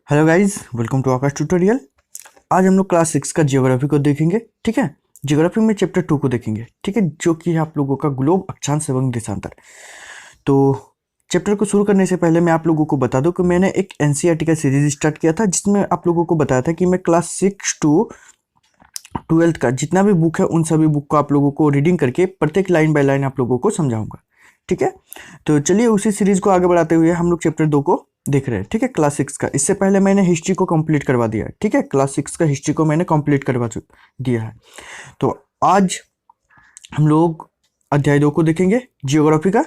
Hello guys, welcome to Aakash tutorial. आज हम लोग क्लास 6 का जियोग्राफी को देखेंगे। ठीक है, जियोग्राफी में चैप्टर 2 को देखेंगे। ठीक है, जो कि है आप लोगों का ग्लोब, अक्षांश एवं देशांतर। तो चैप्टर को शुरू करने से पहले मैं आप लोगों को बता दूं कि मैंने एक एनसीईआरटी का सीरीज स्टार्ट किया था, जिसमें आप लोगों को बताया था कि मैं क्लास 6 टू 12th का जितना भी बुक है उन सभी बुक को आप लोगों को रीडिंग करके प्रत्येक लाइन बाय लाइन आप लोगों को समझाऊंगा। ठीक है, तो चलिए उसी सीरीज को आगे बढ़ाते हुए हम लोग चैप्टर 2 को देख रहे हैं। ठीक है, क्लास 6 का। इससे पहले मैंने हिस्ट्री को कंप्लीट करवा दिया है। ठीक है, क्लास 6 का हिस्ट्री को मैंने कंप्लीट करवा दिया है। तो आज हम लोग अध्याय 2 को देखेंगे, जियोग्राफी का।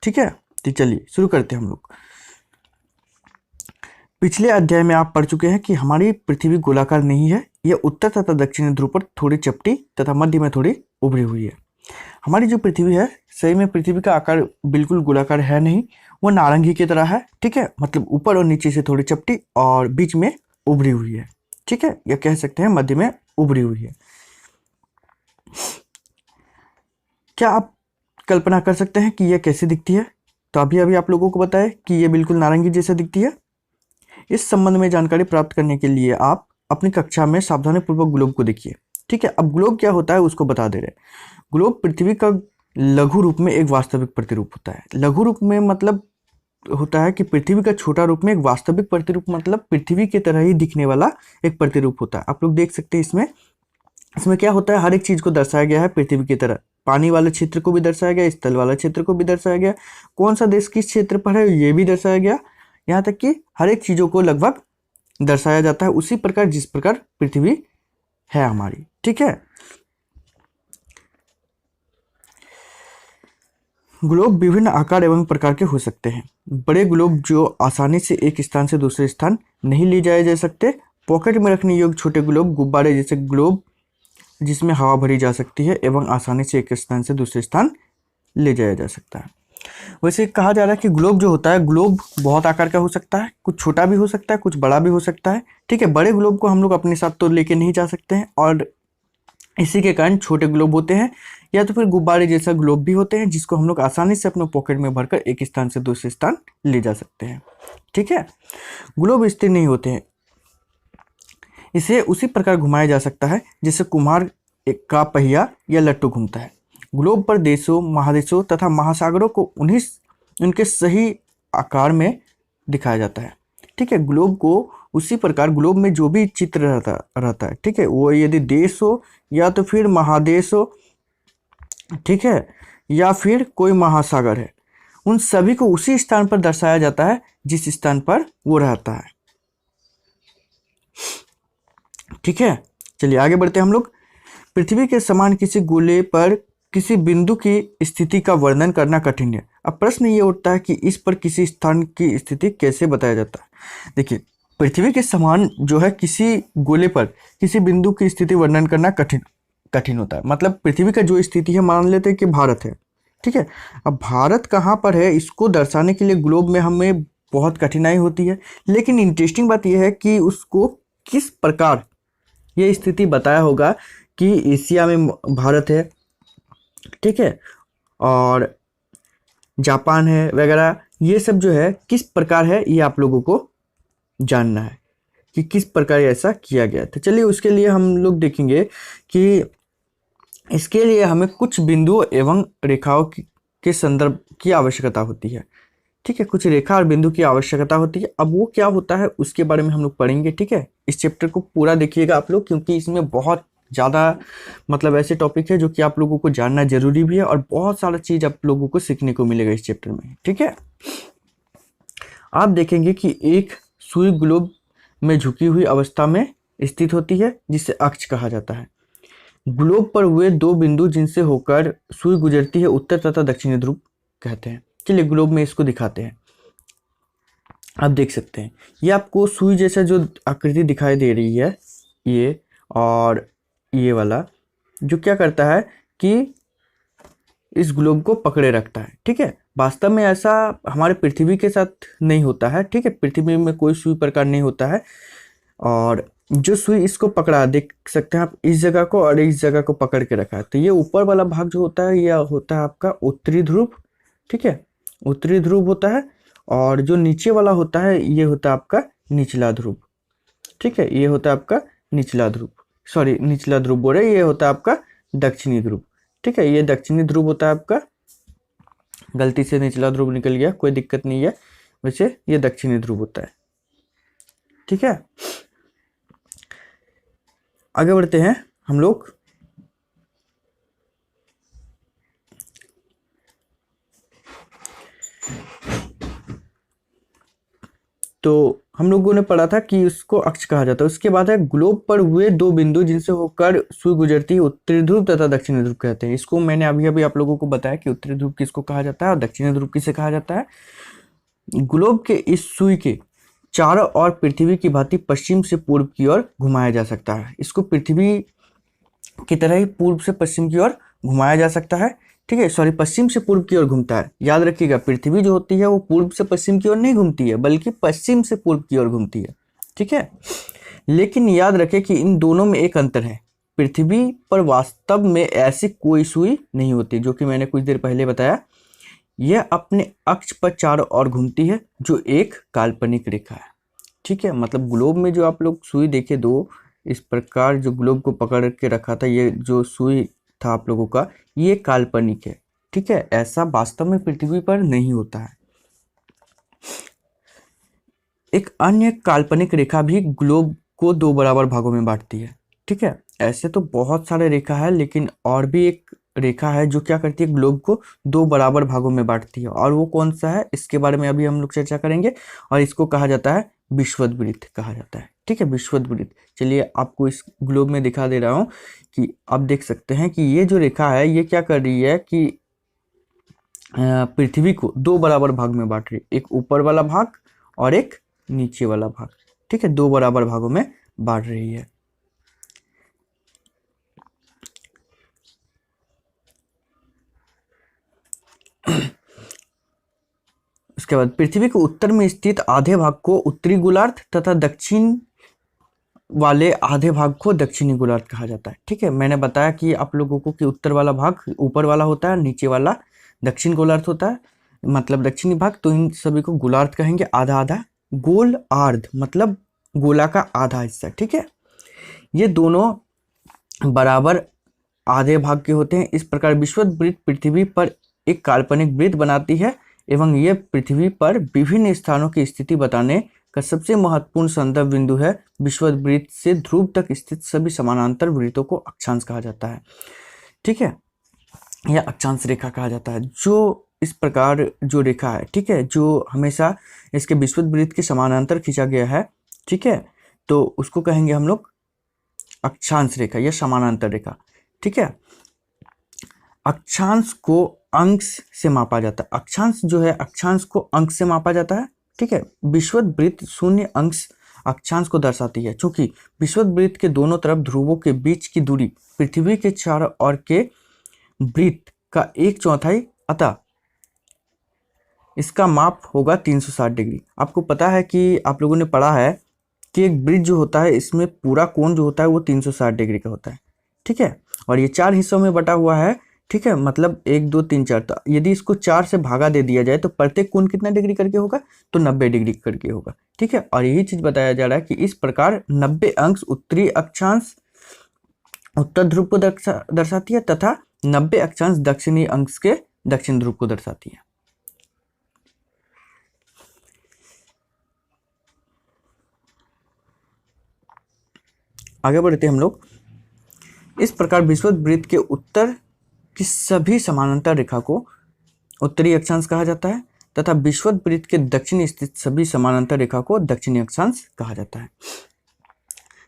ठीक है, तो चलिए शुरू करते हैं हम लोग। पिछले अध्याय में आप पढ़ चुके हैं कि हमारी पृथ्वी गोलाकार नहीं है, यह उत्तर तथा दक्षिणी ध्रुव पर थोड़ी चपटी तथा मध्य में थोड़ी उभरी हुई है। हमारी जो पृथ्वी है, सही में पृथ्वी का आकार बिल्कुल गोलाकार है नहीं, वो नारंगी की तरह है। ठीक है, मतलब ऊपर और नीचे से थोड़ी चपटी और बीच में उभरी हुई है। ठीक है, या कह सकते हैं मध्य में उभरी हुई है। क्या आप कल्पना कर सकते हैं कि यह कैसे दिखती है? तो अभी अभी आप लोगों को बताया कि यह बिल्कुल नारंगी जैसे दिखती है। इस संबंध में जानकारी प्राप्त करने के लिए आप अपनी कक्षा में सावधानीपूर्वक ग्लोब को देखिए। ठीक है, अब ग्लोब क्या होता है उसको बता दे रहे। ग्लोब पृथ्वी का लघु रूप में एक वास्तविक प्रतिरूप होता है। लघु रूप में मतलब होता है कि पृथ्वी का छोटा रूप में एक वास्तविक प्रतिरूप, मतलब पृथ्वी की तरह ही दिखने वाला एक प्रतिरूप होता है। आप लोग देख सकते हैं इसमें इसमें क्या होता है, हर एक चीज को दर्शाया गया है पृथ्वी की तरह। पानी वाले क्षेत्र को भी दर्शाया गया, स्थल वाला क्षेत्र को भी दर्शाया गया, कौन सा देश किस क्षेत्र पर है ये भी दर्शाया गया। यहाँ तक कि हर एक चीजों को लगभग दर्शाया जाता है उसी प्रकार जिस प्रकार पृथ्वी है हमारी। ठीक है, ग्लोब विभिन्न आकार एवं प्रकार के हो सकते हैं। बड़े ग्लोब जो आसानी से एक स्थान से दूसरे स्थान नहीं ले जाए जा सकते। पॉकेट में रखने योग्य छोटे ग्लोब, गुब्बारे जैसे ग्लोब जिसमें हवा भरी जा सकती है एवं आसानी से एक स्थान से दूसरे स्थान ले जाया जा सकता है। वैसे कहा जा रहा है कि ग्लोब जो होता है, ग्लोब बहुत आकार का हो सकता है, कुछ छोटा भी हो सकता है, कुछ बड़ा भी हो सकता है। ठीक है, बड़े ग्लोब को हम लोग अपने साथ तो लेके नहीं जा सकते हैं और इसी के कारण छोटे ग्लोब होते हैं, या तो फिर गुब्बारे जैसा ग्लोब भी होते हैं जिसको हम लोग आसानी से अपने पॉकेट में भरकर एक स्थान से दूसरे स्थान ले जा सकते हैं। ठीक है, ग्लोब स्थिर नहीं होते हैं, इसे उसी प्रकार घुमाया जा सकता है जैसे कुम्हार का पहिया या लट्टू घूमता है। ग्लोब पर देशों, महादेशों तथा महासागरों को उनके सही आकार में दिखाया जाता है। ठीक है, ग्लोब को उसी प्रकार ग्लोब में जो भी चित्र रहता है, ठीक है, वो यदि देश हो या तो फिर महादेश हो, ठीक है, या फिर कोई महासागर है, उन सभी को उसी स्थान पर दर्शाया जाता है जिस स्थान पर वो रहता है। ठीक है, चलिए आगे बढ़ते हैं हम लोग। पृथ्वी के समान किसी गोले पर किसी बिंदु की स्थिति का वर्णन करना कठिन है। अब प्रश्न ये उठता है कि इस पर किसी स्थान की स्थिति कैसे बताया जाता है। देखिए, पृथ्वी के समान जो है किसी गोले पर किसी बिंदु की स्थिति वर्णन करना कठिन होता है। मतलब पृथ्वी का जो स्थिति है, मान लेते हैं कि भारत है। ठीक है, अब भारत कहाँ पर है इसको दर्शाने के लिए ग्लोब में हमें बहुत कठिनाई होती है, लेकिन इंटरेस्टिंग बात यह है कि उसको किस प्रकार ये स्थिति बताया होगा कि एशिया में भारत है, ठीक है, और जापान है वगैरह, ये सब जो है किस प्रकार है ये आप लोगों को जानना है कि किस प्रकार ऐसा किया गया। तो चलिए उसके लिए हम लोग देखेंगे कि इसके लिए हमें कुछ बिंदुओं एवं रेखाओं के संदर्भ की आवश्यकता होती है। ठीक है, कुछ रेखा और बिंदु की आवश्यकता होती है। अब वो क्या होता है उसके बारे में हम लोग पढ़ेंगे। ठीक है, इस चैप्टर को पूरा देखिएगा आप लोग, क्योंकि इसमें बहुत ज़्यादा मतलब ऐसे टॉपिक है जो कि आप लोगों को जानना जरूरी भी है और बहुत सारा चीज़ आप लोगों को सीखने को मिलेगा इस चैप्टर में। ठीक है, आप देखेंगे कि एक सुई ग्लोब में झुकी हुई अवस्था में स्थित होती है जिसे अक्ष कहा जाता है। ग्लोब पर हुए दो बिंदु जिनसे होकर सुई गुजरती है उत्तर तथा दक्षिणी ध्रुव कहते हैं। चलिए ग्लोब में इसको दिखाते हैं। आप देख सकते हैं ये आपको सुई जैसा जो आकृति दिखाई दे रही है, ये और ये वाला जो क्या करता है कि इस ग्लोब को पकड़े रखता है। ठीक है, वास्तव में ऐसा हमारे पृथ्वी के साथ नहीं होता है। ठीक है, पृथ्वी में कोई सुई प्रकार नहीं होता है, और जो सुई इसको पकड़ा, देख सकते हैं आप, इस जगह को और इस जगह को पकड़ के रखा है। तो ये ऊपर वाला भाग जो होता है यह होता है आपका उत्तरी ध्रुव। ठीक है, उत्तरी ध्रुव होता है, और जो नीचे वाला होता है ये होता है आपका निचला ध्रुव। ठीक है, ये होता है आपका निचला ध्रुव, सॉरी निचला ध्रुव बोल रहे, ये होता है आपका दक्षिणी ध्रुव। ठीक है, ये दक्षिणी ध्रुव होता है आपका, गलती से निचला ध्रुव निकल गया, कोई दिक्कत नहीं है, वैसे ये दक्षिणी ध्रुव होता है। ठीक है, आगे बढ़ते हैं हम लोग। तो हम लोगों ने पढ़ा था कि उसको अक्ष कहा जाता है। उसके बाद है ग्लोब पर हुए दो बिंदु जिनसे होकर सुई गुजरती है, उत्तरी ध्रुव तथा दक्षिणी ध्रुव कहते हैं। इसको मैंने अभी अभी आप लोगों को बताया कि उत्तरी ध्रुव किसको कहा जाता है और दक्षिणी ध्रुव किसे कहा जाता है। ग्लोब के इस सुई के चारों ओर पृथ्वी की भांति पश्चिम से पूर्व की ओर घुमाया जा सकता है। इसको पृथ्वी की तरह ही पूर्व से पश्चिम की ओर घुमाया जा सकता है। ठीक है, सॉरी पश्चिम से पूर्व की ओर घूमता है। याद रखिएगा, पृथ्वी जो होती है वो पूर्व से पश्चिम की ओर नहीं घूमती है, बल्कि पश्चिम से पूर्व की ओर घूमती है। ठीक है, लेकिन याद रखें कि इन दोनों में एक अंतर है। पृथ्वी पर वास्तव में ऐसी कोई सुई नहीं होती, जो कि मैंने कुछ देर पहले बताया। यह अपने अक्ष पर चारों ओर घूमती है, जो एक काल्पनिक रेखा है। ठीक है, मतलब ग्लोब में जो आप लोग सुई देखे दो, इस प्रकार जो ग्लोब को पकड़ के रखा था, ये जो सुई था आप लोगों का, ये काल्पनिक है। ठीक है, ऐसा वास्तव में पृथ्वी पर नहीं होता है। एक अन्य काल्पनिक रेखा भी ग्लोब को दो बराबर भागों में बांटती है। ठीक है, ऐसे तो बहुत सारे रेखा है, लेकिन और भी एक रेखा है जो क्या करती है, ग्लोब को दो बराबर भागों में बांटती है। और वो कौन सा है, इसके बारे में अभी हम लोग चर्चा करेंगे। और इसको कहा जाता है विषुवत कहा जाता है। ठीक है, विषुवत। चलिए आपको इस ग्लोब में दिखा दे रहा हूँ कि आप देख सकते हैं कि ये जो रेखा है ये क्या कर रही है कि पृथ्वी को दो बराबर भाग में बांट रही है, एक ऊपर वाला भाग और एक नीचे वाला भाग। ठीक है, दो बराबर भागों में बांट रही है। उसके बाद पृथ्वी के उत्तर में स्थित आधे भाग को उत्तरी गोलार्ध तथा दक्षिण वाले आधे भाग को दक्षिणी गोलार्ध कहा जाता है। ठीक है, मैंने बताया कि आप लोगों को कि उत्तर वाला भाग ऊपर वाला होता है, नीचे वाला दक्षिण गोलार्ध होता है, मतलब दक्षिणी भाग। तो इन सभी को गोलार्ध कहेंगे। आधा आधा गोल आर्ध मतलब गोला का आधा हिस्सा। ठीक है, ये दोनों बराबर आधे भाग के होते हैं। इस प्रकार विषुवत वृत्त पृथ्वी पर एक काल्पनिक वृत्त बनाती है एवं यह पृथ्वी पर विभिन्न स्थानों की स्थिति बताने का सबसे महत्वपूर्ण संदर्भ बिंदु है। विषुवत वृत्त से ध्रुव तक स्थित सभी समानांतर वृत्तों को अक्षांश कहा जाता है। ठीक है, यह अक्षांश रेखा कहा जाता है। जो इस प्रकार जो रेखा है, ठीक है, जो हमेशा इसके विषुवत वृत्त के समानांतर खींचा गया है, ठीक है, तो उसको कहेंगे हम लोग अक्षांश रेखा या समानांतर रेखा। ठीक है, अक्षांश को अंश से मापा जाता है। अक्षांश जो है, अक्षांश को अंश से मापा जाता है। ठीक है, विषुवत वृत्त शून्य अंश अक्षांश को दर्शाती है। चूंकि विषुवत वृत्त के दोनों तरफ ध्रुवों के बीच की दूरी पृथ्वी के चारों ओर के वृत्त का 1/4, अतः इसका माप होगा 360 डिग्री। आपको पता है कि आप लोगों ने पढ़ा है कि एक वृत्त जो होता है, इसमें पूरा कोण जो होता है वो 360 डिग्री का होता है। ठीक है, और ये 4 हिस्सों में बटा हुआ है। ठीक है, मतलब 1 2 3 4। तो यदि इसको 4 से भागा दे दिया जाए तो प्रत्येक कोण कितना डिग्री करके होगा, तो 90 डिग्री करके होगा। ठीक है, और यही चीज बताया जा रहा है कि इस प्रकार 90 अंश उत्तरी अक्षांश उत्तर ध्रुव को दर्शाती है तथा 90 अक्षांश दक्षिणी अंश के दक्षिण ध्रुव को दर्शाती है। आगे बढ़ते हैं हम लोग। इस प्रकार विषुवत वृत्त के उत्तर की सभी समानांतर रेखा को उत्तरी अक्षांश कहा जाता है तथा विषुवत वृत्त के दक्षिण स्थित सभी समानांतर रेखा को दक्षिणी अक्षांश कहा जाता है।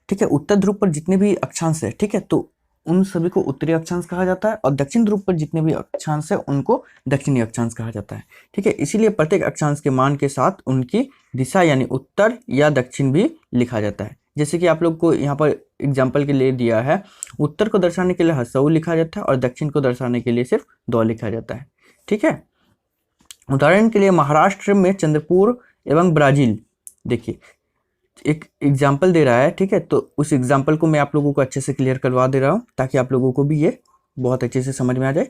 ठीक है, उत्तर ध्रुव पर जितने भी अक्षांश है, ठीक है, तो उन सभी को उत्तरी अक्षांश कहा जाता है, और दक्षिण ध्रुव पर जितने भी अक्षांश है उनको दक्षिणी अक्षांश कहा जाता है। ठीक है, इसीलिए प्रत्येक अक्षांश के मान के साथ उनकी दिशा यानी उत्तर या दक्षिण भी लिखा जाता है। जैसे कि आप लोग को यहाँ पर एग्जाम्पल के लिए दिया है, उत्तर को दर्शाने के लिए हसऊ लिखा जाता है और दक्षिण को दर्शाने के लिए सिर्फ दौ लिखा जाता है। ठीक है, उदाहरण के लिए महाराष्ट्र में चंद्रपुर एवं ब्राजील, देखिए एक एग्जाम्पल दे रहा है। ठीक है, तो उस एग्जाम्पल को मैं आप लोगों को अच्छे से क्लियर करवा दे रहा हूँ ताकि आप लोगों को भी ये बहुत अच्छे से समझ में आ जाए।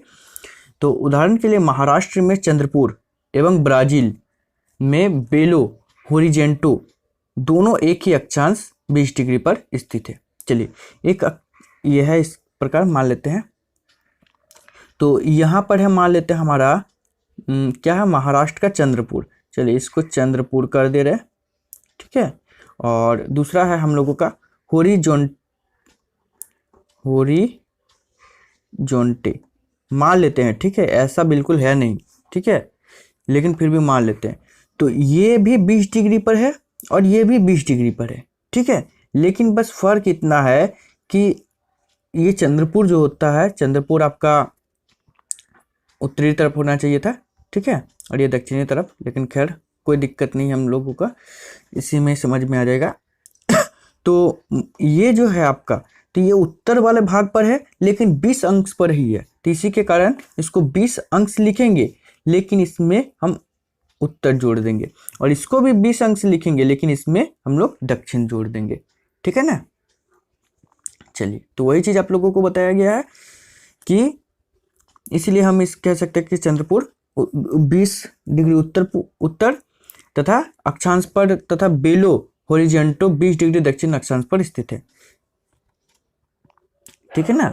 तो उदाहरण के लिए महाराष्ट्र में चंद्रपुर एवं ब्राजील में बेलो होरिजेंटो दोनों एक ही अक्षांश 20 डिग्री पर स्थित है। चलिए यह है, इस प्रकार मान लेते हैं। तो यहाँ पर है, मान लेते हैं हमारा क्या है, महाराष्ट्र का चंद्रपुर। चलिए इसको चंद्रपुर कर दे रहे, ठीक है। और दूसरा है हम लोगों का होरिजोंटे मान लेते हैं, ठीक है। ऐसा बिल्कुल है नहीं, ठीक है, लेकिन फिर भी मान लेते हैं। तो ये भी 20 डिग्री पर है और ये भी 20 डिग्री पर है, ठीक है। लेकिन बस फर्क इतना है कि ये चंद्रपुर जो होता है, चंद्रपुर आपका उत्तरी तरफ होना चाहिए था, ठीक है, और ये दक्षिणी तरफ। लेकिन खैर कोई दिक्कत नहीं हम लोगों का, इसी में समझ में आ जाएगा। तो ये जो है आपका, तो ये उत्तर वाले भाग पर है लेकिन 20 अंश पर ही है, तो इसी के कारण इसको 20 अंश लिखेंगे, लेकिन इसमें हम उत्तर जोड़ देंगे। और इसको भी 20 अंश लिखेंगे, लेकिन इसमें हम लोग दक्षिण जोड़ देंगे, ठीक है ना। चलिए, तो वही चीज़ आप लोगों को बताया गया है कि इसलिए हम इस कह सकते हैं कि चंद्रपुर 20 डिग्री उत्तर तथा अक्षांश पर तथा बेलो होरिजेंटो 20 डिग्री दक्षिण अक्षांश पर स्थित है, ठीक है ना।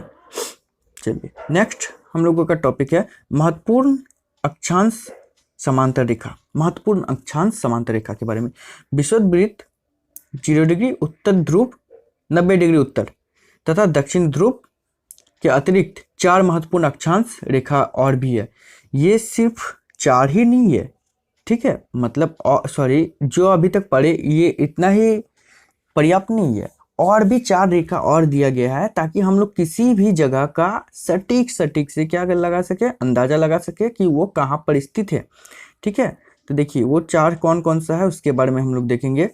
चलिए नेक्स्ट हम लोगों का टॉपिक है महत्वपूर्ण अक्षांश समांतर रेखा। महत्वपूर्ण अक्षांश समांतर रेखा के बारे में, विषुववृत्त 0 डिग्री उत्तर ध्रुव 90 डिग्री उत्तर तथा दक्षिण ध्रुव के अतिरिक्त 4 महत्वपूर्ण अक्षांश रेखा और भी है। ये सिर्फ 4 ही नहीं है, ठीक है, मतलब सॉरी, जो अभी तक पढ़े ये इतना ही पर्याप्त नहीं है, और भी 4 रेखा और दिया गया है, ताकि हम लोग किसी भी जगह का सटीक से क्या लगा सके, अंदाजा लगा सके कि वो कहाँ पर स्थित है, ठीक है। तो देखिए वो 4 कौन कौन सा है उसके बारे में हम लोग देखेंगे।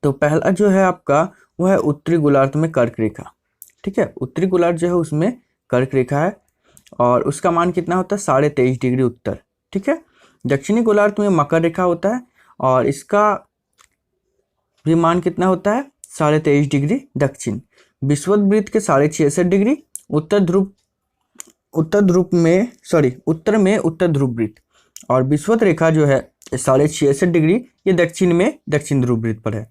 तो पहला जो है आपका वो है उत्तरी गोलार्ध में कर्क रेखा, ठीक है। उत्तरी गोलार्ध जो है उसमें कर्क रेखा है और उसका मान कितना होता है, 23.5 डिग्री उत्तर, ठीक है। दक्षिणी गोलार्ध में मकर रेखा होता है और इसका भी मान कितना होता है, 23.5 डिग्री दक्षिण। विषुववृत्त के 66.5 डिग्री उत्तर में उत्तर ध्रुव वृत्त, और विषुवत रेखा जो है 66.5 डिग्री, ये दक्षिण में दक्षिण ध्रुव वृत्त पर है,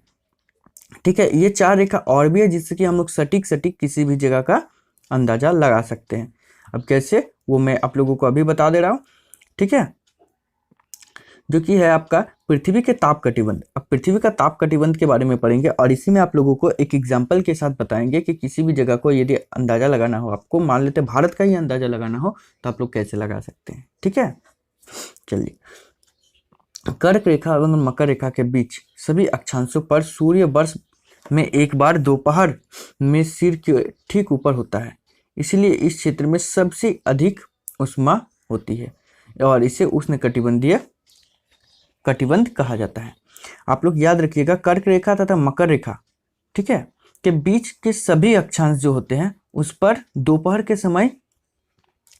ठीक है। ये 4 रेखा और भी है जिससे कि हम लोग सटीक किसी भी जगह का अंदाजा लगा सकते हैं। अब कैसे, वो मैं आप लोगों को अभी बता दे रहा हूँ, ठीक है। जो कि है आपका पृथ्वी के ताप कटिबंध। अब पृथ्वी का ताप कटिबंध के बारे में पढ़ेंगे और इसी में आप लोगों को एक एग्जाम्पल के साथ बताएंगे कि किसी भी जगह को यदि अंदाजा लगाना हो, आपको मान लेते भारत का ही अंदाजा लगाना हो, तो आप लोग कैसे लगा सकते हैं, ठीक है। चलिए, कर्क रेखा एवं मकर रेखा के बीच सभी अक्षांशों पर सूर्य वर्ष में एक बार दोपहर में सिर के ठीक ऊपर होता है, इसलिए इस क्षेत्र में सबसे अधिक ऊष्मा होती है और इसे उष्णकटिबंधीय कटिबंध कहा जाता है। आप लोग याद रखिएगा, कर्क रेखा तथा मकर रेखा, ठीक है, के बीच के सभी अक्षांश जो होते हैं उस पर दोपहर के समय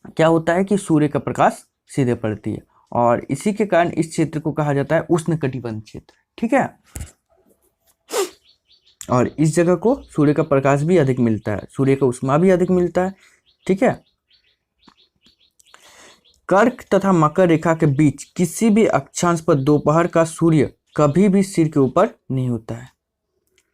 क्या होता है कि सूर्य का प्रकाश सीधे पड़ती है, और इसी के कारण इस क्षेत्र को कहा जाता है उष्णकटिबंध क्षेत्र, ठीक है। और इस जगह को सूर्य का प्रकाश भी अधिक मिलता है, सूर्य का ऊष्मा भी अधिक मिलता है, ठीक है। कर्क तथा मकर रेखा के बीच किसी भी अक्षांश पर दोपहर का सूर्य कभी भी सिर के ऊपर नहीं होता है,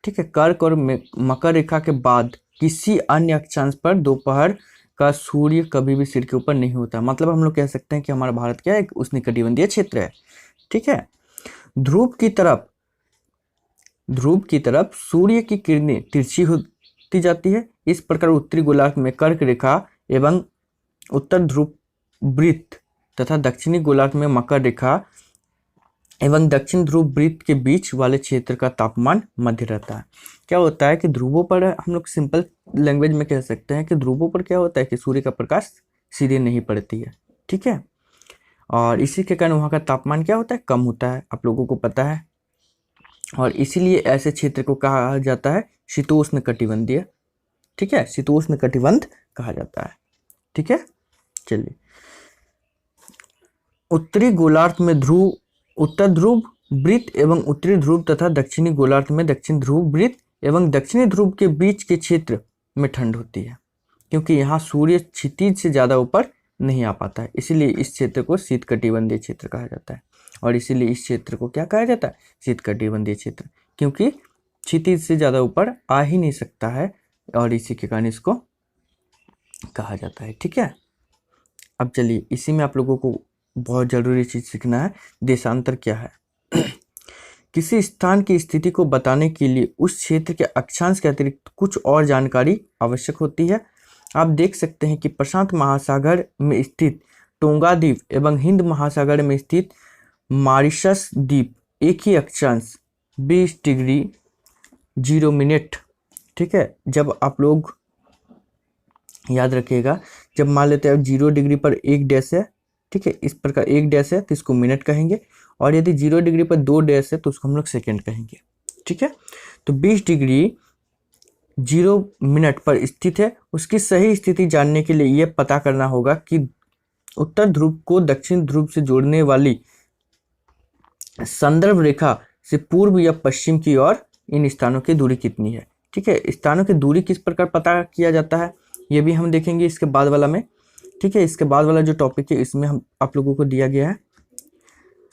ठीक है। कर्क और मकर रेखा के बाद किसी अन्य अक्षांश पर दोपहर का सूर्य कभी भी सिर के ऊपर नहीं होता, मतलब हम लोग कह सकते हैं कि हमारा भारत क्या है, एक उष्णकटिबंधीय क्षेत्र है, ठीक है। ध्रुव की तरफ सूर्य की किरणें तिरछी होती जाती है। इस प्रकार उत्तरी गोलार्ध में कर्क रेखा एवं उत्तर ध्रुव वृत्त तथा दक्षिणी गोलार्ध में मकर रेखा एवं दक्षिण ध्रुव वृत्त के बीच वाले क्षेत्र का तापमान मध्य रहता है। क्या होता है कि ध्रुवों पर, हम लोग सिंपल लैंग्वेज में कह सकते हैं कि ध्रुवों पर क्या होता है कि सूर्य का प्रकाश सीधे नहीं पड़ती है, ठीक है, और इसी के कारण वहाँ का तापमान क्या होता है, कम होता है, आप लोगों को पता है। और इसीलिए ऐसे क्षेत्र को कहा जाता है शीतोष्ण कटिबंधीय, ठीक है, शीतोष्ण कटिबंध कहा जाता है, ठीक है। चलिए, उत्तरी गोलार्ध में उत्तर ध्रुव वृत्त एवं उत्तरी ध्रुव तथा दक्षिणी गोलार्ध में दक्षिण ध्रुव वृत्त एवं दक्षिणी ध्रुव के बीच के क्षेत्र में ठंड होती है, क्योंकि यहाँ सूर्य क्षितिज से ज़्यादा ऊपर नहीं आ पाता है, इसीलिए इस क्षेत्र को शीतकटिबंधीय क्षेत्र कहा जाता है। और इसीलिए इस क्षेत्र को क्या कहा जाता है, शीतकटिबंधीय क्षेत्र, क्योंकि क्षितिज से ज़्यादा ऊपर आ ही नहीं सकता है और इसी के कारण इसको कहा जाता है। ठीक है, अब चलिए इसी में आप लोगों को बहुत ज़रूरी चीज़ सीखना है, देशांतर क्या है। किसी स्थान की स्थिति को बताने के लिए उस क्षेत्र के अक्षांश के अतिरिक्त कुछ और जानकारी आवश्यक होती है। आप देख सकते हैं कि प्रशांत महासागर में स्थित टोंगा द्वीप एवं हिंद महासागर में स्थित मॉरिशस द्वीप एक ही अक्षांश 20 डिग्री 0 मिनट, ठीक है। जब आप लोग याद रखिएगा, जब मान लेते हैं 0 डिग्री पर 1 डैश है, ठीक है, इस प्रकार 1 डैश है तो इसको मिनट कहेंगे, और यदि 0 डिग्री पर 2 डैश है तो उसको हम लोग सेकेंड कहेंगे। ठीक है, तो 20 डिग्री 0 मिनट पर स्थित है। उसकी सही स्थिति जानने के लिए यह पता करना होगा कि उत्तर ध्रुव को दक्षिण ध्रुव से जोड़ने वाली संदर्भ रेखा से पूर्व या पश्चिम की ओर इन स्थानों की दूरी कितनी है। ठीक है, स्थानों की दूरी किस प्रकार पता किया जाता है ये भी हम देखेंगे इसके बाद वाला में। ठीक है, इसके बाद वाला जो टॉपिक है इसमें हम आप लोगों को दिया गया है,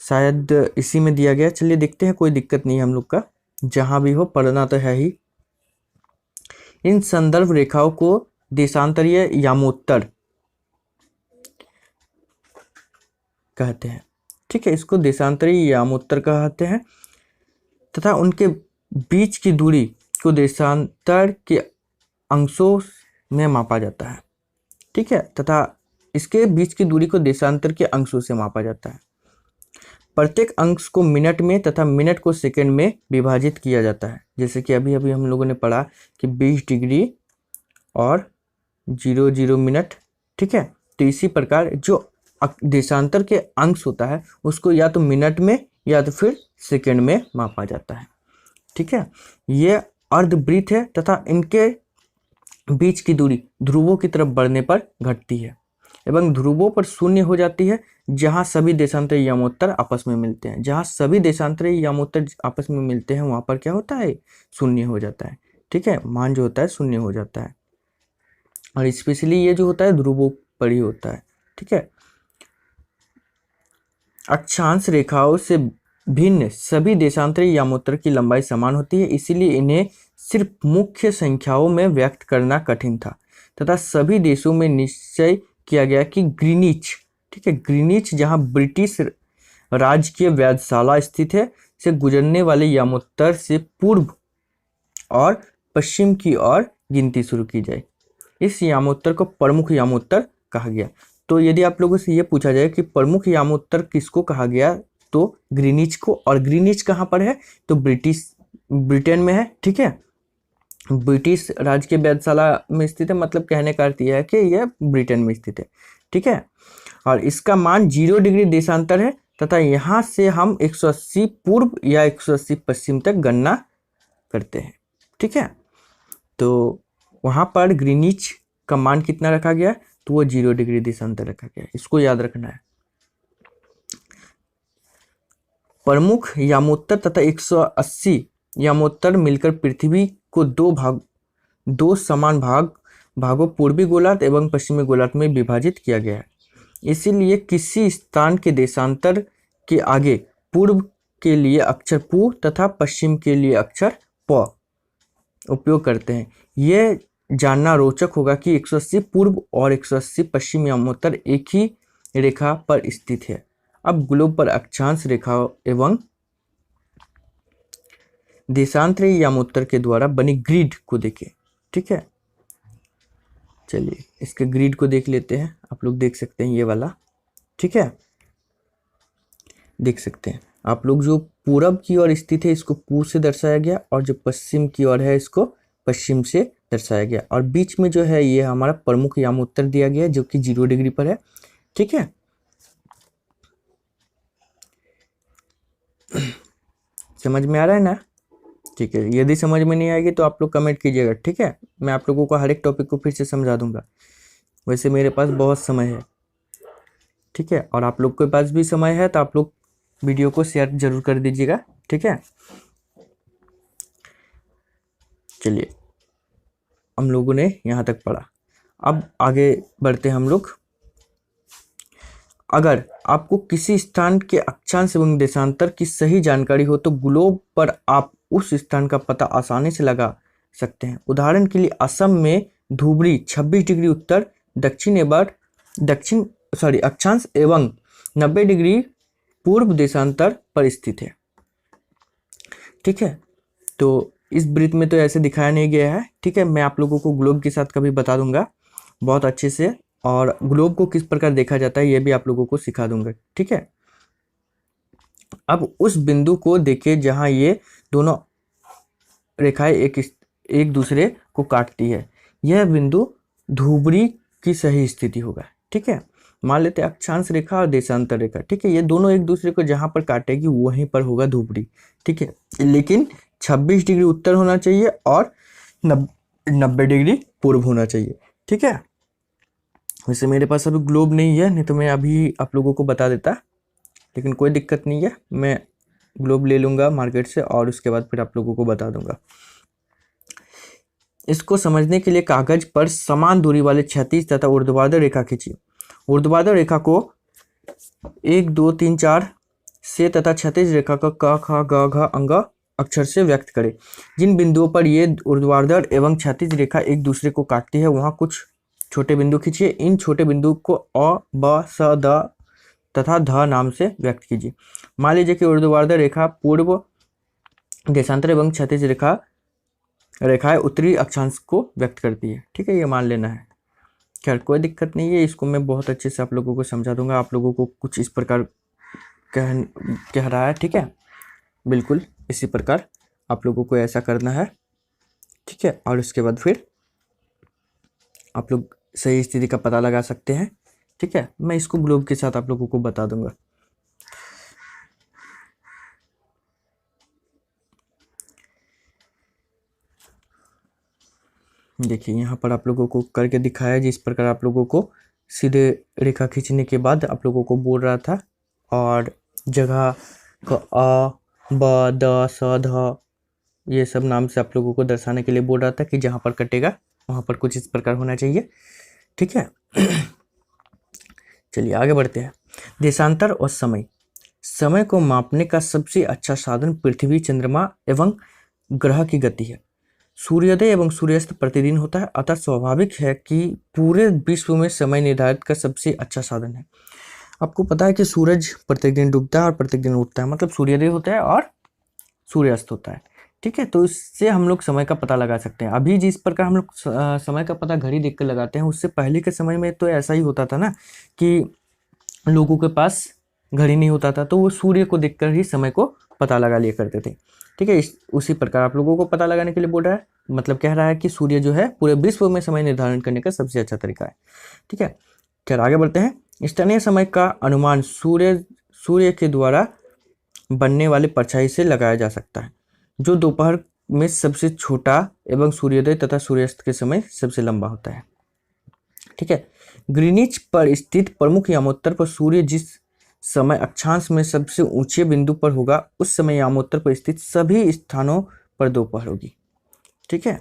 शायद इसी में दिया गया है। चलिए देखते हैं, कोई दिक्कत नहीं है हम लोग का, जहां भी हो पढ़ना तो है ही। इन संदर्भ रेखाओं को देशांतरीय यामोत्तर कहते हैं। ठीक है, इसको देशांतरीय यामोत्तर कहते हैं, तथा उनके बीच की दूरी को देशांतर के अंशों में मापा जाता है। ठीक है, तथा इसके बीच की दूरी को देशांतर के अंशों से मापा जाता है। प्रत्येक अंश को मिनट में तथा मिनट को सेकंड में विभाजित किया जाता है। जैसे कि अभी अभी हम लोगों ने पढ़ा कि 20 डिग्री और 00 मिनट। ठीक है, तो इसी प्रकार जो देशांतर के अंश होता है उसको या तो मिनट में या तो फिर सेकंड में मापा जाता है। ठीक है, ये अर्धवृत्त है तथा इनके बीच की दूरी ध्रुवों की तरफ बढ़ने पर घटती है एवं ध्रुवों पर शून्य हो जाती है, जहां सभी देशांतरी यामोत्तर आपस में मिलते हैं। जहां सभी देशांतरी यामोत्तर आपस में मिलते हैं वहां पर क्या होता है, शून्य हो जाता है। ठीक है, मान जो होता है शून्य हो जाता है, और स्पेशली ये जो होता है ध्रुवों पर ही होता है। ठीक है, अक्षांश रेखाओं से भिन्न सभी देशांतरी यामोत्तर की लंबाई समान होती है, इसीलिए इन्हें सिर्फ मुख्य संख्याओं में व्यक्त करना कठिन था तथा सभी देशों में निश्चय किया गया कि ग्रीनिच, ठीक है, ग्रीनिच जहां ब्रिटिश राजकीय वेधशाला स्थित है, से गुजरने वाले यामोत्तर से पूर्व और पश्चिम की ओर गिनती शुरू की जाए। इस यामोत्तर को प्रमुख यामोत्तर कहा गया। तो यदि आप लोगों से यह पूछा जाए कि प्रमुख यामोत्तर किसको कहा गया, तो ग्रीनिच को। और ग्रीनिच कहाँ पर है, तो ब्रिटेन में है। ठीक है, ब्रिटिश राज के वेधशाला में स्थित है, मतलब कहने का अर्थ यह है कि यह ब्रिटेन में स्थित है। ठीक है, और इसका मान 0 डिग्री देशांतर है तथा यहाँ से हम 180 पूर्व या 180 पश्चिम तक गणना करते हैं। ठीक है, तो वहाँ पर ग्रीनिच का मान कितना रखा गया, तो वो 0 डिग्री देशांतर रखा गया, इसको याद रखना है। प्रमुख यामोत्तर तथा 180 यामोत्तर मिलकर पृथ्वी को दो समान भागों पूर्वी गोलार्ध एवं पश्चिमी गोलार्ध में विभाजित किया गया है। इसीलिए किसी स्थान के देशांतर के आगे पूर्व के लिए अक्षर पू तथा पश्चिम के लिए अक्षर प उपयोग करते हैं। यह जानना रोचक होगा कि 180 पूर्व और 180 पश्चिम यामोत्तर एक ही रेखा पर स्थित है। अब ग्लोब पर अक्षांश रेखा एवं देशांतरी यामोत्तर के द्वारा बनी ग्रिड को देखें। ठीक है, चलिए इसके ग्रिड को देख लेते हैं। आप लोग देख सकते हैं ये वाला। ठीक है, देख सकते हैं आप लोग, जो पूरब की ओर स्थित है इसको पूर्व से दर्शाया गया, और जो पश्चिम की ओर है इसको पश्चिम से दर्शाया गया, और बीच में जो है ये हमारा प्रमुख यामोत्तर दिया गया जो कि 0 डिग्री पर है। ठीक है, समझ में आ रहा है ना। ठीक है, यदि समझ में नहीं आएगी तो आप लोग कमेंट कीजिएगा। ठीक है, मैं आप लोगों को हर एक टॉपिक को फिर से समझा दूंगा। वैसे मेरे पास बहुत समय है। ठीक है, और आप लोग के पास भी समय है, तो आप लोग वीडियो को शेयर जरूर कर दीजिएगा। ठीक है, चलिए हम लोगों ने यहाँ तक पढ़ा, अब आगे बढ़ते हैं हम लोग। अगर आपको किसी स्थान के अक्षांश एवं देशांतर की सही जानकारी हो तो ग्लोब पर आप उस स्थान का पता आसानी से लगा सकते हैं। उदाहरण के लिए असम में धुबरी 26 डिग्री उत्तर अक्षांश एवं 90 डिग्री पूर्व देशांतर पर स्थित है। ठीक है, तो इस वृत्त में तो ऐसे दिखाया नहीं गया है। ठीक है, मैं आप लोगों को ग्लोब के साथ कभी बता दूंगा बहुत अच्छे से, और ग्लोब को किस प्रकार देखा जाता है ये भी आप लोगों को सिखा दूंगा। ठीक है, अब उस बिंदु को देखिए जहां ये दोनों रेखाएं एक दूसरे को काटती है। यह बिंदु धुबरी की सही स्थिति होगा। ठीक है, मान लेते हैं अक्षांश रेखा और देशांतर रेखा। ठीक है, ये दोनों एक दूसरे को जहां पर काटेगी वहीं पर होगा धुबरी। ठीक है, लेकिन 26 डिग्री उत्तर होना चाहिए और 90 डिग्री पूर्व होना चाहिए। ठीक है, वैसे मेरे पास अभी ग्लोब नहीं है, नहीं तो मैं अभी आप लोगों को बता देता, लेकिन कोई दिक्कत नहीं है, मैं ग्लोब ले लूँगा मार्केट से और उसके बाद फिर आप लोगों को बता दूंगा। इसको समझने के लिए कागज पर समान दूरी वाले क्षैतिज तथा ऊर्ध्वाधर रेखा खींचिए। ऊर्ध्वाधर रेखा को 1 2 3 4 से तथा क्षैतिज रेखा का क ख ग घ अंग अक्षर से व्यक्त करें। जिन बिंदुओं पर ये ऊर्ध्वाधर एवं क्षैतिज रेखा एक दूसरे को काटती है वहां कुछ छोटे बिंदु खींचिए। इन छोटे बिंदु को अ ब स द तथा ध नाम से व्यक्त कीजिए। मान लीजिए कि ऊर्ध्वाधर रेखा पूर्व देशांतर एवं क्षैतिज रेखाएं उत्तरी अक्षांश को व्यक्त करती है। ठीक है, ये मान लेना है। खैर कोई दिक्कत नहीं है, इसको मैं बहुत अच्छे से आप लोगों को समझा दूंगा। आप लोगों को कुछ इस प्रकार कह रहा है। ठीक है, बिल्कुल इसी प्रकार आप लोगों को ऐसा करना है। ठीक है, और उसके बाद फिर आप लोग सही स्थिति का पता लगा सकते हैं। ठीक है, मैं इसको ग्लोब के साथ आप लोगों को बता दूंगा। देखिए यहाँ पर आप लोगों को करके दिखाया जिस प्रकार आप लोगों को सीधे रेखा खींचने के बाद आप लोगों को बोल रहा था, और जगह का अ ब द स ध ये सब नाम से आप लोगों को दर्शाने के लिए बोल रहा था कि जहाँ पर कटेगा वहाँ पर कुछ इस प्रकार होना चाहिए। ठीक है, चलिए आगे बढ़ते हैं। देशांतर और समय। समय को मापने का सबसे अच्छा साधन पृथ्वी, चंद्रमा एवं ग्रह की गति है। सूर्योदय एवं सूर्यास्त प्रतिदिन होता है, अतः स्वाभाविक है कि पूरे विश्व में समय निर्धारित का सबसे अच्छा साधन है। आपको पता है कि सूरज प्रत्येक दिन डूबता है और प्रत्येक दिन उठता है, मतलब सूर्योदय होता है और सूर्यास्त होता है। ठीक है, तो इससे हम लोग समय का पता लगा सकते हैं। अभी जिस प्रकार हम लोग समय का पता घड़ी देख कर लगाते हैं, उससे पहले के समय में तो ऐसा ही होता था ना कि लोगों के पास घड़ी नहीं होता था, तो वो सूर्य को देखकर ही समय को पता लगा लिया करते थे। ठीक है, उसी प्रकार आप लोगों को पता लगाने के लिए बोल रहा है, मतलब कह रहा है कि सूर्य जो है पूरे विश्व में समय निर्धारण करने का सबसे अच्छा तरीका है। ठीक है, चलिए आगे बढ़ते हैं। स्थानीय समय का अनुमान सूर्य के द्वारा बनने वाले परछाई से लगाया जा सकता है, जो दोपहर में सबसे छोटा एवं सूर्योदय तथा सूर्यास्त के समय सबसे लंबा होता है। ठीक है, ग्रीनिच पर स्थित प्रमुख यामोत्तर पर सूर्य जिस समय अक्षांश में सबसे ऊंचे बिंदु पर होगा उस समय यामोत्तर पर स्थित सभी स्थानों पर दोपहर होगी। ठीक है,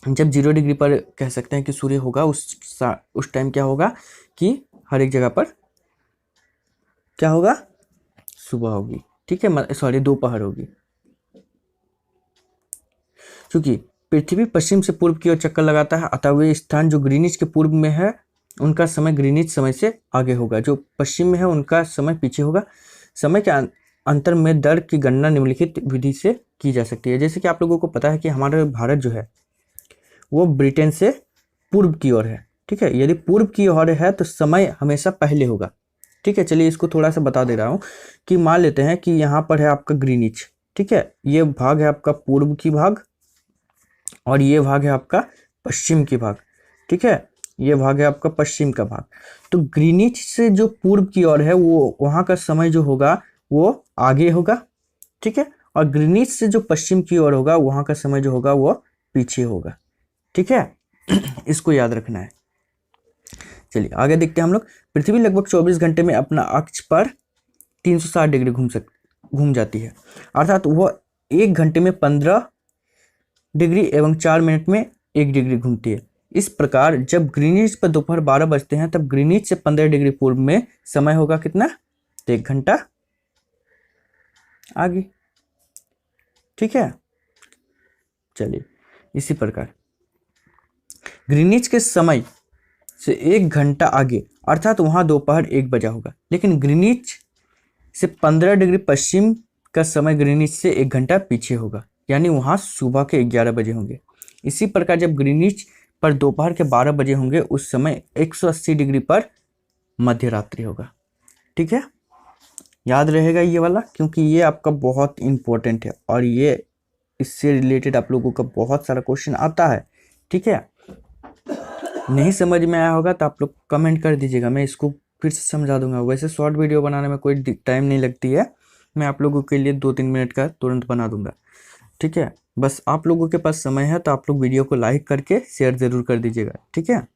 जब 0 डिग्री पर कह सकते हैं कि सूर्य होगा, उस टाइम क्या होगा कि हर एक जगह पर क्या होगा, सुबह होगी। ठीक है, सॉरी दोपहर होगी। क्योंकि पृथ्वी पश्चिम से पूर्व की ओर चक्कर लगाता है, अतः वे स्थान जो ग्रीनिच के पूर्व में है उनका समय ग्रीनिच समय से आगे होगा, जो पश्चिम में है उनका समय पीछे होगा। समय के अंतर में दर की गणना निम्नलिखित विधि से की जा सकती है। जैसे कि आप लोगों को पता है कि हमारा भारत जो है वो ब्रिटेन से पूर्व की ओर है। ठीक है, यदि पूर्व की ओर है तो समय हमेशा पहले होगा। ठीक है, चलिए इसको थोड़ा सा बता दे रहा हूँ कि मान लेते हैं कि यहाँ पर है आपका ग्रीनिच। ठीक है, ये भाग है आपका पूर्व की भाग और ये भाग है आपका पश्चिम की भाग। ठीक है, ये भाग है आपका पश्चिम का भाग। तो ग्रीनिच से जो पूर्व की ओर है वो वहाँ का समय जो होगा वो आगे होगा। ठीक है, और ग्रीनिच से जो पश्चिम की ओर होगा वहाँ का समय जो होगा वो पीछे होगा। ठीक है, इसको याद रखना है। चलिए आगे देखते हैं हम लोग। पृथ्वी लगभग 24 घंटे में अपना अक्ष पर 360 डिग्री घूम जाती है, अर्थात वह 1 घंटे में 15 डिग्री एवं 4 मिनट में 1 डिग्री घूमती है। इस प्रकार जब ग्रीनिच पर दोपहर 12 बजते हैं तब ग्रीनिच से 15 डिग्री पूर्व में समय होगा कितना, तो 1 घंटा आगे। ठीक है, चलिए इसी प्रकार ग्रीनिच के समय से 1 घंटा आगे अर्थात वहां दोपहर 1 बजा होगा, लेकिन ग्रीनिच से 15 डिग्री पश्चिम का समय ग्रीनिच से 1 घंटा पीछे होगा, यानी वहां सुबह के 11 बजे होंगे। इसी प्रकार जब ग्रीनिच पर दोपहर के 12 बजे होंगे उस समय 180 डिग्री पर मध्य रात्रि होगा। ठीक है, याद रहेगा ये वाला, क्योंकि ये आपका बहुत इंपॉर्टेंट है और ये इससे रिलेटेड आप लोगों का बहुत सारा क्वेश्चन आता है। ठीक है, नहीं समझ में आया होगा तो आप लोग कमेंट कर दीजिएगा, मैं इसको फिर से समझा दूंगा। वैसे शॉर्ट वीडियो बनाने में कोई टाइम नहीं लगती है, मैं आप लोगों के लिए 2-3 मिनट का तुरंत बना दूंगा। ठीक है, बस आप लोगों के पास समय है तो आप लोग वीडियो को लाइक करके शेयर जरूर कर दीजिएगा। ठीक है,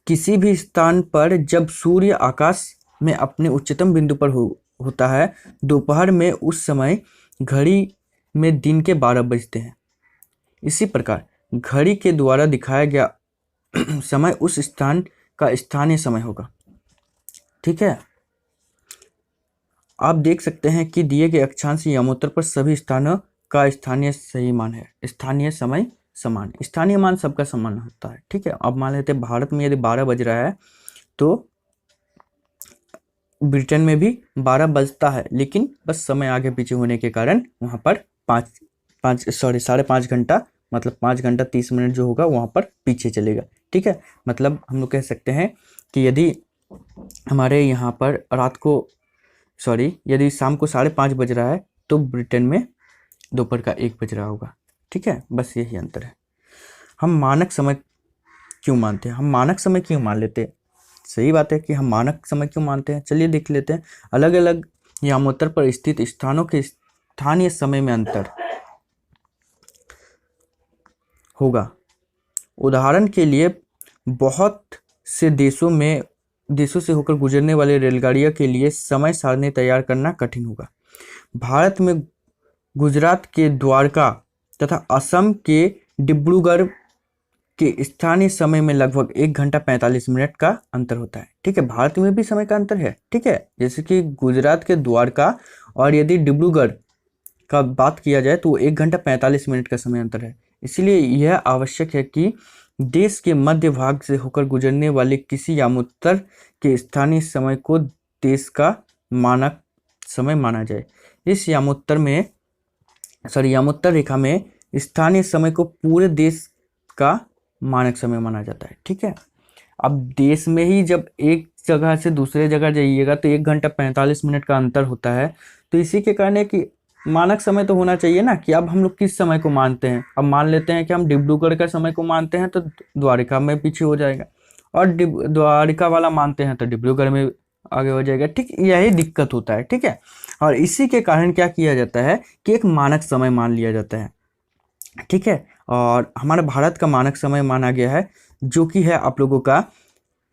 किसी भी स्थान पर जब सूर्य आकाश में अपने उच्चतम बिंदु पर होता है दोपहर में, उस समय घड़ी में दिन के 12 बजते हैं। इसी प्रकार घड़ी के द्वारा दिखाया गया समय उस स्थान का स्थानीय समय होगा। ठीक है, आप देख सकते हैं कि दिए गए अक्षांश यमोत्तर पर सभी स्थानों का स्थानीय सही मान है, स्थानीय समय समान, स्थानीय मान सबका समान होता है। ठीक है, अब मान लेते हैं भारत में यदि 12 बज रहा है तो ब्रिटेन में भी 12 बजता है, लेकिन बस समय आगे पीछे होने के कारण वहाँ पर 5.5 घंटा मतलब 5 घंटा 30 मिनट जो होगा वहाँ पर पीछे चलेगा। ठीक है, मतलब हम लोग कह सकते हैं कि यदि हमारे यहाँ पर यदि शाम को 5:30 बज रहा है तो ब्रिटेन में दोपहर का 1 बज रहा होगा। ठीक है, बस यही अंतर है। हम मानक समय क्यों मानते हैं, हम मानक समय क्यों मान लेते हैं, सही बात है कि हम मानक समय क्यों मानते हैं, चलिए देख लेते हैं। अलग अलग यामोत्तर पर स्थित स्थानों के स्थानीय समय में अंतर होगा। उदाहरण के लिए बहुत से देशों से होकर गुजरने वाली रेलगाड़ियों के लिए समय सारणी तैयार करना कठिन होगा। भारत में गुजरात के द्वारका तथा असम के डिब्रूगढ़ के स्थानीय समय में लगभग 1 घंटा 45 मिनट का अंतर होता है। ठीक है, भारत में भी समय का अंतर है। ठीक है, जैसे कि गुजरात के द्वारका और यदि डिब्रूगढ़ का बात किया जाए तो 1 घंटा 45 मिनट का समय अंतर है। इसलिए यह आवश्यक है कि देश के मध्य भाग से होकर गुजरने वाले किसी यामोत्तर के स्थानीय समय को देश का मानक समय माना जाए। इस यामोत्तर रेखा में स्थानीय समय को पूरे देश का मानक समय माना जाता है। ठीक है, अब देश में ही जब एक जगह से दूसरे जगह जाइएगा तो 1 घंटा 45 मिनट का अंतर होता है, तो इसी के कारण है कि मानक समय तो होना चाहिए ना, कि अब हम लोग किस समय को मानते हैं। अब मान लेते हैं कि हम डिब्रूगढ़ का समय को मानते हैं तो द्वारका में पीछे हो जाएगा, और द्वारका वाला मानते हैं तो डिब्रूगढ़ में आगे हो जाएगा। ठीक, यही दिक्कत होता है। ठीक है, और इसी के कारण क्या किया जाता है कि एक मानक समय मान लिया जाता है। ठीक है, और हमारे भारत का मानक समय माना गया है जो कि है आप लोगों का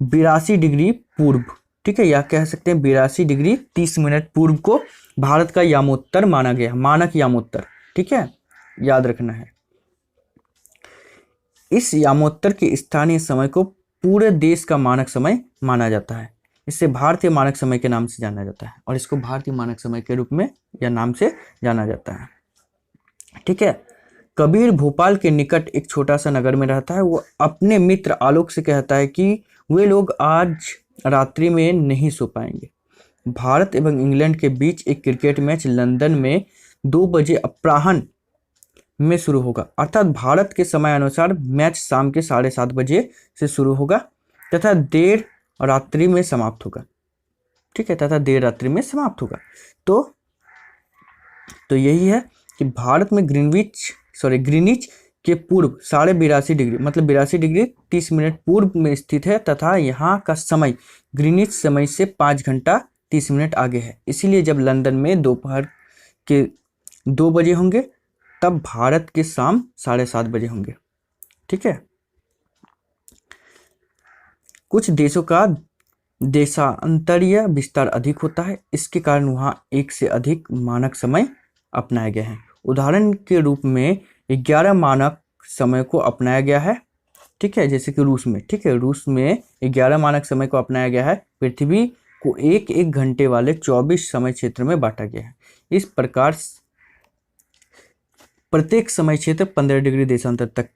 82 डिग्री पूर्व। ठीक है, या कह सकते हैं 82 डिग्री 30 मिनट पूर्व को भारत का यामोत्तर माना गया, मानक यामोत्तर। ठीक है, याद रखना है। इस यामोत्तर के स्थानीय समय को पूरे देश का मानक समय माना जाता है। इसे भारतीय मानक समय के नाम से जाना जाता है, और इसको भारतीय मानक समय के रूप में या नाम से जाना जाता है। ठीक है, कबीर भोपाल के निकट एक छोटा सा नगर में रहता है। वो अपने मित्र आलोक से कहता है कि वे लोग आज रात्रि में नहीं सो पाएंगे। भारत एवं इंग्लैंड के बीच एक क्रिकेट मैच लंदन में 2 बजे अपराह्न में शुरू होगा, अर्थात भारत के समय अनुसार मैच शाम के 7:30 बजे से शुरू होगा तथा देर रात्रि में समाप्त होगा। ठीक है, तथा देर रात्रि में समाप्त होगा। तो यही है कि भारत में ग्रीनिच के पूर्व 82.5 डिग्री मतलब 82 डिग्री 30 मिनट पूर्व में स्थित है, तथा यहाँ का समय ग्रीनिच समय से 5 घंटा 30 मिनट आगे है। इसीलिए जब लंदन में दोपहर के 2 बजे होंगे तब भारत के शाम 7:30 बजे होंगे। ठीक है, कुछ देशों का देशांतरीय विस्तार अधिक होता है, इसके कारण वहाँ एक से अधिक मानक समय अपनाए गए हैं। उदाहरण के रूप में 11 मानक समय को अपनाया गया है, ठीक है, जैसे कि रूस में, ठीक है, रूस में 11 मानक समय को अपनाया गया है। पृथ्वी को एक एक घंटे वाले 24 समय क्षेत्र में बांटा गया है। इस प्रकार प्रत्येक समय क्षेत्र 15 डिग्री देशांतर तक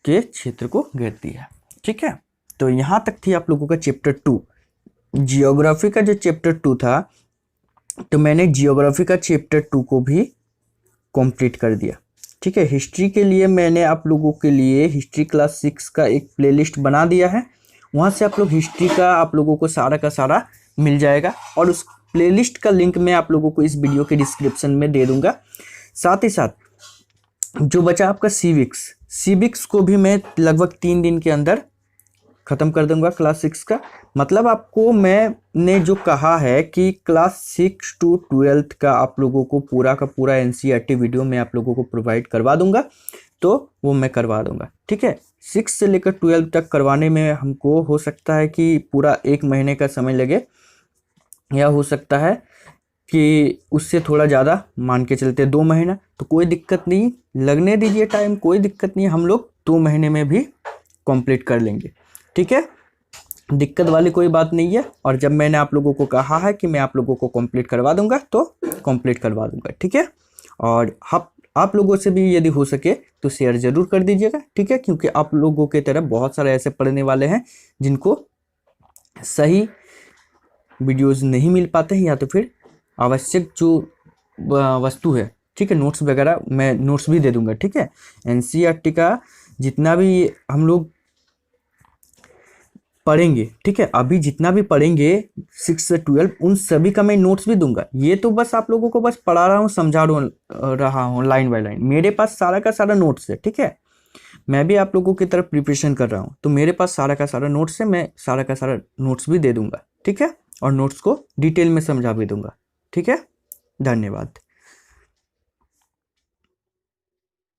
के क्षेत्र को घेरती है, ठीक है। तो यहाँ तक थी आप लोगों का चैप्टर 2 जियोग्राफी का। जो चैप्टर 2 था, तो मैंने जियोग्राफी का चैप्टर 2 को भी कंप्लीट कर दिया, ठीक है। हिस्ट्री के लिए मैंने आप लोगों के लिए हिस्ट्री क्लास 6 का एक प्लेलिस्ट बना दिया है, वहाँ से आप लोग हिस्ट्री का आप लोगों को सारा का सारा मिल जाएगा, और उस प्लेलिस्ट का लिंक मैं आप लोगों को इस वीडियो के डिस्क्रिप्शन में दे दूंगा। साथ ही साथ जो बचा आपका सिविक्स को भी मैं लगभग 3 दिन के अंदर ख़त्म कर दूंगा क्लास 6 का। मतलब आपको मैंने जो कहा है कि क्लास 6 to 12th का आप लोगों को पूरा का पूरा NCERT वीडियो मैं आप लोगों को प्रोवाइड करवा दूंगा, तो वो मैं करवा दूंगा, ठीक है। 6 से लेकर 12 तक करवाने में हमको हो सकता है कि पूरा 1 महीने का समय लगे, या हो सकता है कि उससे थोड़ा ज़्यादा मान के चलते 2 महीना, तो कोई दिक्कत नहीं, लगने दीजिए टाइम, कोई दिक्कत नहीं, हम लोग 2 महीने में भी कंप्लीट कर लेंगे, ठीक है। दिक्कत वाली कोई बात नहीं है, और जब मैंने आप लोगों को कहा है कि मैं आप लोगों को कंप्लीट करवा दूंगा तो कंप्लीट करवा दूंगा, ठीक है। और आप लोगों से भी यदि हो सके तो शेयर ज़रूर कर दीजिएगा, ठीक है, क्योंकि आप लोगों के तरफ बहुत सारे ऐसे पढ़ने वाले हैं जिनको सही वीडियोज़ नहीं मिल पाते हैं, या तो फिर आवश्यक जो वस्तु है, ठीक है, नोट्स वगैरह मैं नोट्स भी दे दूंगा, ठीक है। NCERT का जितना भी हम लोग पढ़ेंगे, ठीक है, अभी जितना भी पढ़ेंगे 6 से 12 उन सभी का मैं नोट्स भी दूंगा। ये तो बस आप लोगों को बस पढ़ा रहा हूँ, समझा रहा हूँ लाइन बाय लाइन, मेरे पास सारा का सारा नोट्स है, ठीक है। मैं भी आप लोगों की तरफ प्रिपरेशन कर रहा हूँ, तो मेरे पास सारा का सारा नोट्स है, मैं सारा का सारा नोट्स भी दे दूंगा, ठीक है, और नोट्स को डिटेल में समझा भी दूंगा, ठीक है। धन्यवाद।